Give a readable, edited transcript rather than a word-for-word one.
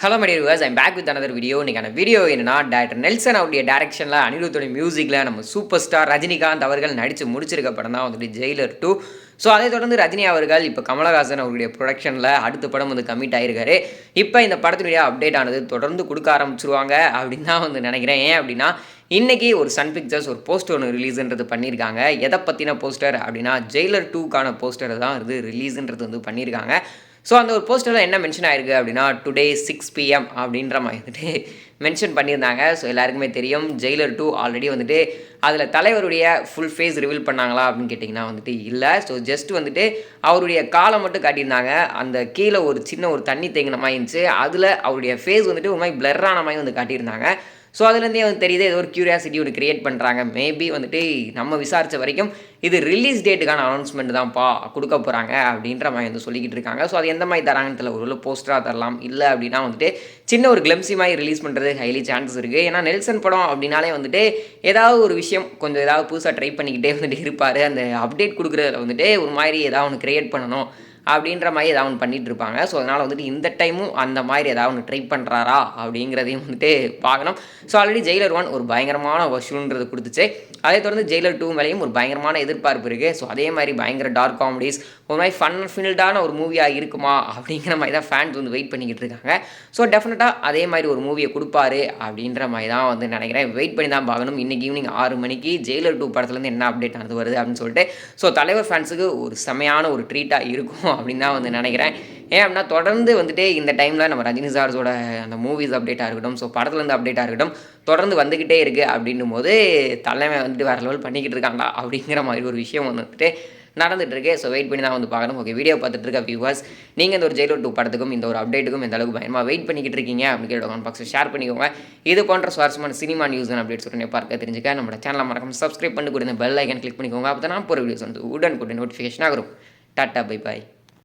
Hello my dear viewers, I'm back with another video. இன்றைக்கான video என்னன்னா, director Nelson அவருடைய டைரக்ஷனில் அனிருத்தோட மியூசிக்கில் நம்ம சூப்பர் ஸ்டார் ரஜினிகாந்த் அவர்கள் நடித்து முடிச்சிருக்க படம் தான் வந்துட்டு ஜெயிலர் 2. ஸோ அதை தொடர்ந்து ரஜினி அவர்கள் இப்போ கமலஹாசன் அவருடைய ப்ரொடக்ஷனில் அடுத்த படம் வந்து கமிட் ஆகிருக்காரு. இப்போ இந்த படத்தினுடைய அப்டேட் ஆனது தொடர்ந்து கொடுக்க ஆரம்பிச்சிருவாங்க அப்படின்னு தான் வந்து நினைக்கிறேன். ஏன் அப்படின்னா, இன்றைக்கி ஒரு சன் பிக்சர்ஸ் ஒரு போஸ்டர் ஒன்று ரிலீஸுன்றது பண்ணியிருக்காங்க. எதை பற்றின போஸ்டர் அப்படின்னா, ஜெயிலர் 2க்கான போஸ்டர் தான் இது ரிலீஸுன்றது வந்து பண்ணியிருக்காங்க. ஸோ அந்த ஒரு போஸ்டரில் என்ன மென்ஷன் ஆயிருக்கு அப்படின்னா, டுடே 6 PM அப்படின்ற மாதிரி வந்துட்டு மென்ஷன் பண்ணியிருந்தாங்க. ஸோ எல்லாருக்குமே தெரியும், ஜெயிலர் 2 ஆல்ரெடி வந்துட்டு அதில் தலைவருடைய ஃபுல் ஃபேஸ் ரிவீல் பண்ணாங்களா அப்படின்னு கேட்டிங்கன்னா வந்துட்டு இல்லை. ஸோ ஜஸ்ட் வந்துட்டு அவருடைய காலை மட்டும் காட்டியிருந்தாங்க. அந்த கீழே ஒரு சின்ன ஒரு தண்ணி தேங்கின மாதிரி இருந்துச்சு. அதில் அவருடைய ஃபேஸ் வந்துட்டு ஒரு மாதிரி பிளர்ரான மாதிரி வந்து காட்டியிருந்தாங்க. ஸோ அதுலேருந்தே வந்து தெரியுது, ஏதோ ஒரு க்யூரியாசிட்டி ஒரு க்ரியேட் பண்ணுறாங்க. மேபி வந்துட்டு நம்ம விசாரித்த வரைக்கும் இது ரிலீஸ் டேட்டுக்கான அனௌன்ஸ்மெண்ட் தான்ப்பா கொடுக்க போகிறாங்க அப்படின்ற மாதிரி வந்து சொல்லிக்கிட்டு இருக்காங்க. ஸோ அது எந்த மாதிரி தராங்கன்னு தெரியல. ஒரு போஸ்டராக தரலாம், இல்லை அப்படின்னா வந்துட்டு சின்ன ஒரு கிளம்ஸி மாதிரி ரிலீஸ் பண்ணுறது ஹைலி சான்சஸ் இருக்குது. ஏன்னா நெல்சன் படம் அப்படின்னாலே வந்துட்டு ஏதாவது ஒரு விஷயம் கொஞ்சம் ஏதாவது புதுசாக ட்ரை பண்ணிக்கிட்டே வந்துட்டு இருப்பார். அந்த அப்டேட் கொடுக்குறதுல வந்துட்டு ஒரு மாதிரி ஏதாவது ஒன்று க்ரியேட் பண்ணணும் அப்படின்ற மாதிரி ஏதாவது ஒன்று பண்ணிகிட்டு இருப்பாங்க. ஸோ அதனால் வந்துட்டு இந்த டைமும் அந்த மாதிரி ஏதாவது ஒன்று ட்ரை பண்ணுறாரா அப்படிங்கிறதையும் வந்துட்டு பார்க்கணும். ஸோ ஆல்ரெடி ஜெயிலர் 1 ஒரு பயங்கரமான வசூல்ன்றது கொடுத்துச்சு. அதே தொடர்ந்து ஜெயிலர் 2 மேலேயும் ஒரு பயங்கரமான எதிர்பார்ப்பு இருக்குது. ஸோ அதே மாதிரி பயங்கர டார்க் காமெடிஸ், ஒரு மாதிரி ஃபன் ஃபில்டான ஒரு மூவியாக இருக்குமா அப்படிங்கிற மாதிரி தான் ஃபேன்ஸ் வந்து வெயிட் பண்ணிக்கிட்டு இருக்காங்க. ஸோ டெஃபினட்டாக அதே மாதிரி ஒரு மூவியை கொடுப்பாரு அப்படின்ற மாதிரி தான் வந்து நினைக்கிறேன். வெயிட் பண்ணி தான் பார்க்கணும். இன்றைக்கி ஈவினிங் 6 மணிக்கு ஜெயிலர் 2 படத்துலேருந்து என்ன அப்டேட் ஆனது வருது அப்படின்னு சொல்லிட்டு. ஸோ தலைவர் ஃபேன்ஸுக்கு ஒரு செமையான ஒரு ட்ரீட்டாக இருக்கும் அப்படின்னு தான் வந்து நினைக்கிறேன். ஏன் அப்படின்னா, தொடர்ந்து வந்துட்டு இந்த டைமில் நம்ம ரஜினி சார்ஸோட அந்த மூவிஸ் அப்டேட்டாக இருக்கட்டும், ஸோ படத்துலேருந்து அப்டேட்டாக இருக்கட்டும், தொடர்ந்து வந்துக்கிட்டே இருக்குது அப்படின்னும் போது தலைமை வந்துட்டு வேறு லெவல் பண்ணிக்கிட்டு இருக்காங்களா அப்படிங்கிற மாதிரி ஒரு விஷயம் வந்துட்டு நடந்துகிட்ருக்கு. ஸோ வெயிட் பண்ணி தான் வந்து பார்க்கணும். ஓகே, வீடியோ பார்த்துட்டு இருக்க வியூவர்ஸ், நீங்கள் இந்த ஒரு ஜெயிலர் 2 படத்துக்கும் இந்த ஒரு அப்டேட்டுக்கும் எந்த அளவுக்கு பயமாக வெயிட் பண்ணிக்கிட்டு இருக்கீங்க அப்படின்னு கேட்டு கமெண்ட் பாக்ஸில் ஷேர் பண்ணிக்கோங்க. இது போன்ற சுவாரஸ்யமான சினிமா நியூஸ் அண்ட் அப்டேட்ஸ் உடனே பார்க்க தெரிஞ்சுக்க நம்மளோட சேனலை மறக்காம சப்ஸ்கிரைப் பண்ணி கொடுங்க, பெல் ஐக்கன் கிளிக் பண்ணிக்கோங்க. அப்போ தான் நான் போகிற வீடியோஸ் வந்து உடனுக்குடன் நோட்டிஃபிகேஷன் ஆகும். Tata, bye bye.